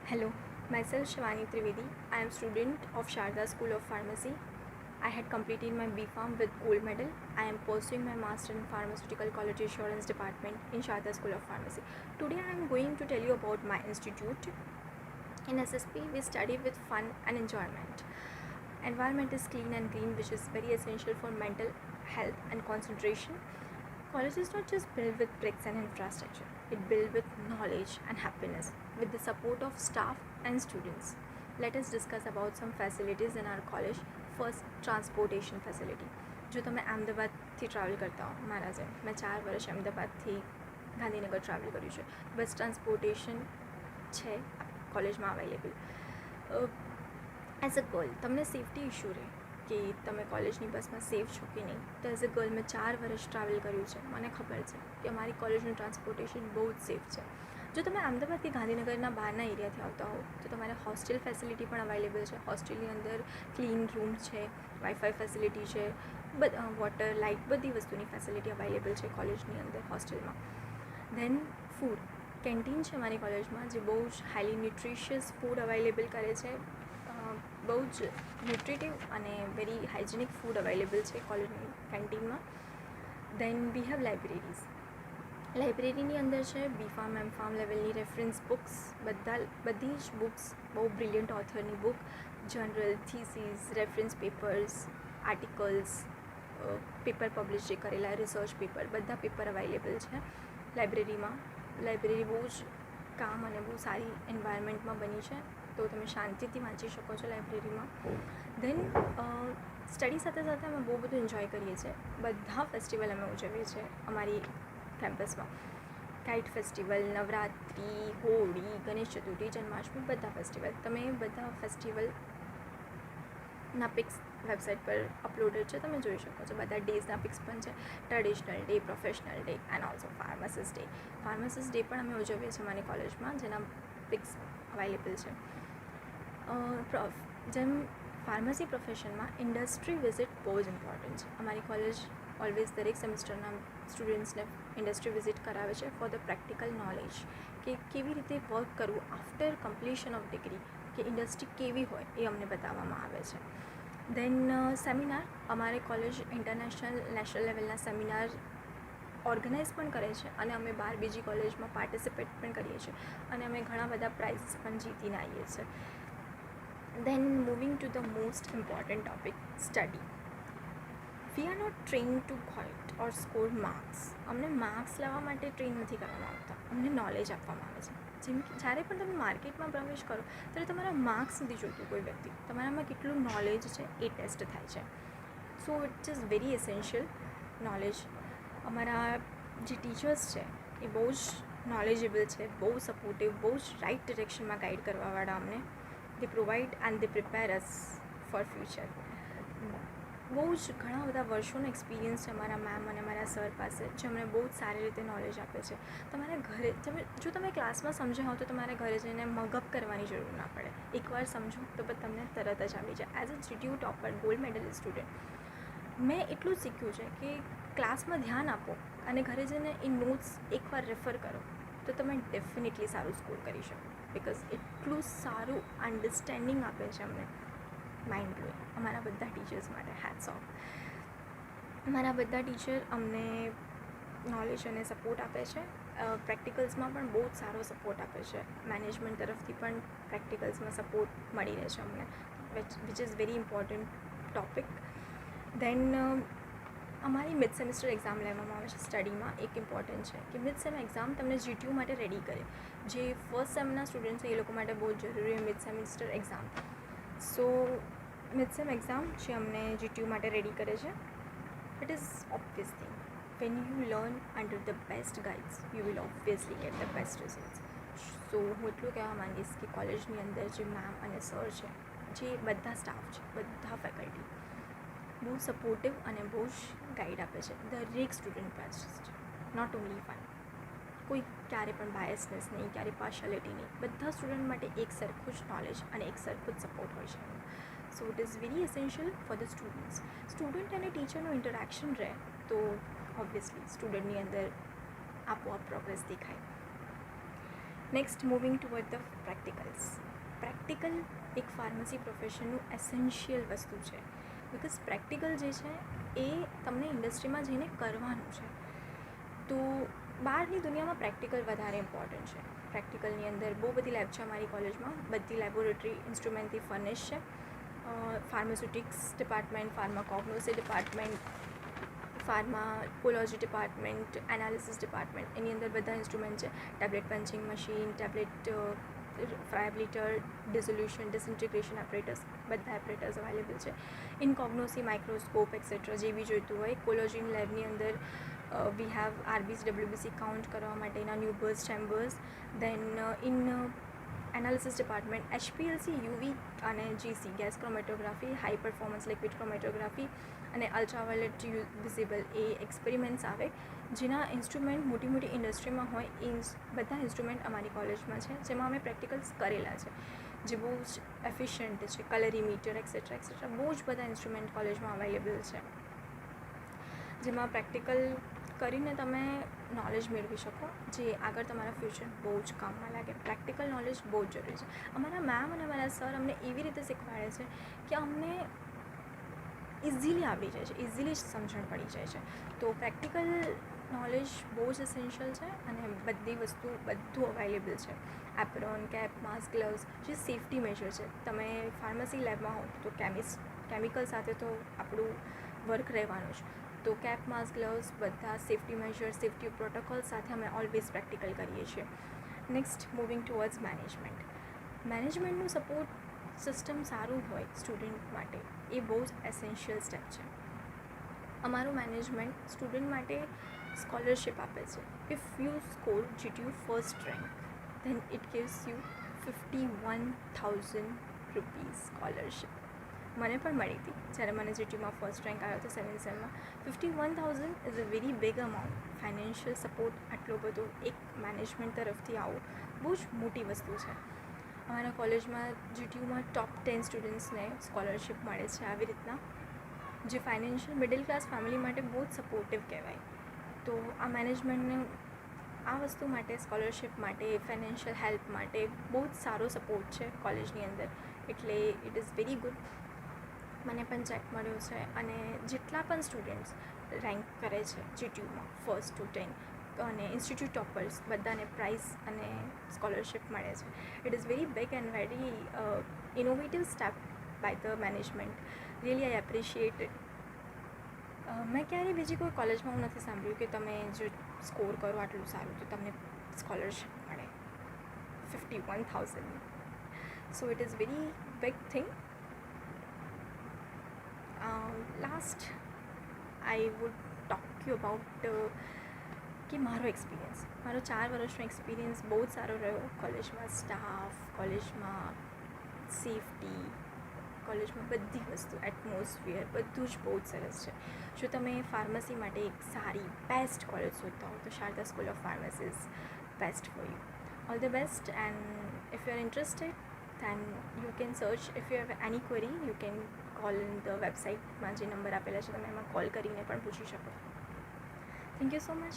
Hello, myself Shivani Trivedi. I am student of Sharda School of Pharmacy. I had completed my B.Pharm with gold medal. I am pursuing my master in pharmaceutical quality assurance department in Sharda School of Pharmacy. Today I am going to tell you about my institute. In SSP we study with fun and enjoyment. Environment is clean and green, which is very essential for mental health and concentration. College is not just built with bricks and infrastructure, it built with knowledge and happiness with the support of staff and students. Let us discuss about some facilities in our college. First, transportation facility. જો તમે અમદાવાદથી travel કરતા હો મારા જેમ, મેં 4 વર્ષ અમદાવાદથી ગાંધીનગર ટ્રાવેલ કર્યું છે. બસ ટ્રાન્સપોર્ટેશન છે કોલેજમાં અવેલેબલ. એઝ અ ગર્લ તમને સેફટી ઇશ્યુ રહે કે તમે કોલેજની બસમાં સેફ છો કે નહીં. તો એઝ અ ગર્લ મેં 4 વર્ષ ટ્રાવેલ કર્યું છે. મને ખબર છે કે અમારી કોલેજનું ટ્રાન્સપોર્ટેશન બહુ જ સેફ છે. જો તમે અમદાવાદથી ગાંધીનગરના બહારના એરિયાથી આવતા હો તો તમારે હોસ્ટેલ ફેસિલિટી પણ અવેલેબલ છે. હોસ્ટેલની અંદર ક્લીન રૂમ છે, વાઈફાઈ ફેસિલિટી છે, વોટર, લાઇટ, બધી વસ્તુની ફેસિલિટી અવેલેબલ છે કોલેજની અંદર હોસ્ટેલમાં. ધેન ફૂડ કેન્ટીન છે મારી કોલેજમાં, જે બહુ જ હાઈલી ન્યુટ્રિશિયસ ફૂડ અવેલેબલ કરે છે. બહુ જ ન્યુટ્રિટિવ અને વેરી હાઇજેનિક ફૂડ અવેલેબલ છે કોલેજની કેન્ટીનમાં. દેન વી હેવ લાઇબ્રેરીઝ. લાઇબ્રેરીની અંદર છે B.Pharm M.Pharm લેવલની રેફરન્સ બુક્સ, બધી જ બુક્સ બહુ બ્રિલિયન્ટ ઓથરની book, journal, thesis, reference papers, articles, paper publish જે કરેલા, રિસર્ચ પેપર, બધા પેપર અવેલેબલ છે લાઇબ્રેરીમાં. લાઇબ્રેરી બહુ જ કામ અને બહુ સારી એન્વાયરમેન્ટમાં બની છે, તો તમે શાંતિથી વાંચી શકો છો લાઇબ્રેરીમાં. ધેન સ્ટડી સાથે સાથે અમે બહુ બધું એન્જોય કરીએ છીએ. બધા ફેસ્ટિવલ અમે ઉજવીએ છીએ અમારી કેમ્પસમાં. કાઇટ ફેસ્ટિવલ, નવરાત્રિ, હોળી, ગણેશ ચતુર્થી, જન્માષ્ટમી, બધા ફેસ્ટિવલ. તમે બધા ફેસ્ટિવલના પિક્સ વેબસાઇટ પર અપલોડેડ છે, તમે જોઈ શકો છો. બધા ડેઝના પિક્સ પણ છે, traditional day, professional day and also pharmacist day. Pharmacist day પણ અમે ઉજવીએ છીએ મારી કોલેજમાં, જેના પિક્સ અવેલેબલ છે. જેમ ફાર્મસી પ્રોફેશનમાં ઇન્ડસ્ટ્રી વિઝિટ બહુ જ ઇમ્પોર્ટન્ટ છે. અમારી કોલેજ ઓલવેઝ દરેક સેમિસ્ટરના સ્ટુડન્ટ્સને ઇન્ડસ્ટ્રી વિઝિટ કરાવે છે ફોર ધ પ્રેક્ટિકલ નોલેજ, કે કેવી રીતે વર્ક કરવું આફ્ટર કમ્પ્લીશન ઓફ ડિગ્રી, કે ઇન્ડસ્ટ્રી કેવી હોય એ અમને બતાવવામાં આવે છે. દેન સેમિનાર. અમારી કોલેજ ઇન્ટરનેશનલ, નેશનલ લેવલના સેમિનાર ઓર્ગેનાઇઝ પણ કરે છે અને અમે બહાર બીજી કોલેજમાં પાર્ટિસિપેટ પણ કરીએ છીએ અને અમે ઘણા બધા પ્રાઇઝીસ પણ જીતીને આવીએ છીએ. Then moving to the most important topic, study. We are not train to got or score marks. અમને માર્ક્સ લાવવા માટે ટ્રેન નથી કરવામાં આવતા, અમને નોલેજ આપવામાં આવે છે. જેમ કે જ્યારે પણ તમે માર્કેટમાં પ્રવેશ કરો ત્યારે તમારા માર્ક્સ નથી જોતું કોઈ વ્યક્તિ, તમારામાં કેટલું નોલેજ છે એ ટેસ્ટ થાય છે. So it is very essential knowledge. અમારા જે ટીચર્સ છે એ બહુ જ નોલેજેબલ છે, બહુ સપોર્ટિવ, બહુ જ રાઇટ ડિરેક્શનમાં ગાઈડ કરવાવાળા અમને. They provide and they prepare us for future. બહુ જ ઘણા બધા વર્ષોનો એક્સપિરિયન્સ છે અમારા મેમ અને અમારા સર પાસે, જે અમને બહુ જ સારી રીતે નોલેજ આપે છે. તમારા ઘરે જો તમે ક્લાસમાં સમજ્યા હો તો તમારે ઘરે જઈને મગઅપ કરવાની જરૂર ના પડે. એકવાર સમજો તો પછી તમને તરત જ આવી જાય. As a GTU topper, gold medallist student, મેં એટલું જ શીખ્યું છે કે ક્લાસમાં ધ્યાન આપો અને ઘરે જઈને એ નોટ્સ એકવાર રેફર કરો તો તમે ડેફિનેટલી સારું સ્કોર કરી શકો. બિકોઝ એટલું સારું અન્ડરસ્ટેન્ડિંગ આપે છે અમને, માઇન્ડ બ્લોઈંગ. અમારા બધા ટીચર્સ માટે હેટ્સ ઓફ. અમારા બધા ટીચર અમને નોલેજ અને સપોર્ટ આપે છે. પ્રેક્ટિકલ્સમાં પણ બહુ જ સારો સપોર્ટ આપે છે. મેનેજમેન્ટ તરફથી પણ પ્રેક્ટિકલ્સમાં સપોર્ટ મળી રહે છે અમને, which is very important topic. Then અમારી મિડ સેમિસ્ટર એક્ઝામ લેવામાં આવે છે સ્ટડીમાં. એક ઇમ્પોર્ટન્ટ છે કે મિડ સેમ એક્ઝામ તમને જીટીયુ માટે રેડી કરે. જે ફર્સ્ટ સેમના સ્ટુડન્ટ છે એ લોકો માટે બહુ જરૂરી હોય mid semester exam. So mid sem exam જે અમને જીટીયુ માટે રેડી કરે છે. It is obvious thing, when you learn under the best guides you will obviously get the best results. So હું એટલું કહેવા માંગીશ કે કોલેજની અંદર જે મેમ અને સર છે, જે બધા સ્ટાફ છે, બધા ફેકલ્ટી બહુ સપોર્ટિવ અને બહુ જ ગાઈડ આપે છે દરેક સ્ટુડન્ટ પાસે છે, નોટ ઓનલી વન. કોઈ ક્યારે પણ બાયસનેસ નહીં, ક્યારે પાર્શિયાલિટી નહીં. બધા સ્ટુડન્ટ માટે એક સરખું જ નોલેજ અને એક સરખું જ સપોર્ટ હોય છે. So it is very essential for the students. Student અને ટીચરનું ઇન્ટરેક્શન રહે તો ઓબ્વિયસલી સ્ટુડન્ટની અંદર આપોઆપ પ્રોગ્રેસ દેખાય. Next, moving toward the practicals. Practical એક ફાર્મસી પ્રોફેશનનું એસેન્શિયલ વસ્તુ છે. બિકોઝ પ્રેક્ટિકલ જે છે એ તમને ઇન્ડસ્ટ્રીમાં જઈને કરવાનું છે. તો બહારની દુનિયામાં પ્રેક્ટિકલ વધારે ઇમ્પોર્ટન્ટ છે. પ્રેક્ટિકલની અંદર બહુ બધી લેબ છે અમારી કોલેજમાં, બધી લેબોરેટરી ઇન્સ્ટ્રુમેન્ટથી ફર્નિશ છે. Pharmaceutics department, pharmacognosy department, pharmacology department, analysis department, એની અંદર બધા ઇન્સ્ટ્રુમેન્ટ છે. Tablet punching machine, tablet friabilator, dissolution, disintegration apparatus, બધા એપરેટસ અવેલેબલ છે. ઇન કોગ્નોસી માઇક્રોસ્કોપ એક્સેટ્રા જે બી જોઈતું હોય. કોલોજીન લેબની અંદર we have RBC WBC count કરવા માટેના Neubauer's chambers. Then in analysis department HPLC, UV અને GC gas chromatography, high performance liquid chromatography અને અલ્ટ્રાવાયોલેટ વિઝિબલ એ એક્સપેરિમેન્ટ્સ આવે, જેના ઇન્સ્ટ્રુમેન્ટ મોટી મોટી ઇન્ડસ્ટ્રીમાં હોય એ બધા ઇન્સ્ટ્રુમેન્ટ અમારી કોલેજમાં છે, જેમાં અમે પ્રેક્ટિકલ્સ કરેલા છે, જે બહુ જ એફિશિયન્ટ છે. કલરીમીટર એક્સેટ્રા એક્સેટ્રા બહુ જ બધા ઇન્સ્ટ્રુમેન્ટ કોલેજમાં અવેલેબલ છે, જેમાં પ્રેક્ટિકલ કરીને તમે નોલેજ મેળવી શકો, જે આગળ તમારા ફ્યુચર બહુ જ કામમાં લાગે. પ્રેક્ટિકલ નોલેજ બહુ જ જરૂરી છે. અમારા મેમ અને અમારા સર અમને એવી રીતે શીખવાડે છે કે અમને ઇઝીલી આવડી જાય છે, ઇઝીલી સમજણ પડી જાય છે. તો પ્રેક્ટિકલ નોલેજ બહુ જ એસેન્શિયલ છે અને બધી વસ્તુ બધું અવેલેબલ છે. એપ્રોન, કેપ, માસ્ક, ગ્લવ્સ, જે સેફ્ટી મેજર છે. તમે ફાર્મસી લેબમાં હો તો કેમિકલ સાથે તો આપણું વર્ક રહેવાનું જ. તો કેપ, માસ્ક, ગ્લવ્સ બધા સેફ્ટી મેજર, સેફ્ટી પ્રોટોકોલ સાથે અમે ઓલવેઝ પ્રેક્ટિકલ કરીએ છીએ. Next moving towards management. મેનેજમેન્ટનું સપોર્ટ સિસ્ટમ સારું હોય સ્ટુડન્ટ માટે એ બહુ જ એસેન્શિયલ સ્ટેપ છે. અમારું મેનેજમેન્ટ સ્ટુડન્ટ માટે સ્કોલરશિપ આપે છે. If you score GTU first rank then it gives you 51,000 rupees scholarship. મને પણ મળી હતી જ્યારે મને GTUમાં ફર્સ્ટ રેન્ક આવ્યો હતો 7th સેમમાં. 51,000 is a very big amount. Financial support આટલો બધો એક મેનેજમેન્ટ તરફથી આવો બહુ જ મોટી વસ્તુ છે. અમારા કોલેજમાં GTUમાં ટોપ 10 સ્ટુડન્ટ્સને સ્કોલરશિપ મળે છે આવી રીતના, જે ફાઇનાન્શિયલ મિડલ ક્લાસ ફેમિલી માટે બહુ જ સપોર્ટિવ કહેવાય. તો આ મેનેજમેન્ટને આ વસ્તુ માટે, સ્કોલરશિપ માટે, ફાઇનાન્શિયલ હેલ્પ માટે બહુ જ સારો સપોર્ટ છે કોલેજની અંદર, એટલે ઇટ ઇઝ વેરી ગુડ. મને પણ ચેક મળ્યો છે અને જેટલા પણ સ્ટુડન્ટ્સ રેન્ક કરે છે GTUમાં ફર્સ્ટ ટુ 10 અને ઇન્સ્ટિટ્યૂટ ટોપર્સ બધાને પ્રાઇઝ અને સ્કોલરશિપ મળે છે. It is very big and very innovative step by the management. Really I appreciate it. મેં ક્યારેય બીજી કોઈ કોલેજમાં હું નથી સાંભળ્યું કે તમે જો સ્કોર કરો આટલું સારું તો તમને સ્કોલરશિપ મળે 51,000. So it is very big thing. Last I would talk you about કે મારો 4 વર્ષનો એક્સપિરિયન્સ બહુ જ સારો રહ્યો કોલેજમાં. સ્ટાફ, કોલેજમાં સેફ્ટી, કોલેજમાં બધી વસ્તુ, એટમોસ્ફિયર બધું જ બહુ જ સરસ છે. જો તમે ફાર્મસી માટે એક સારી બેસ્ટ કોલેજ શોધતા હો તો Sharda school of pharmacy is best for you. All the best. And if you are interested then you can search. if you have any query you can call in the website માં જે number આપેલા છે તમે એમાં call કરીને પણ પૂછી શકો. Thank you so much.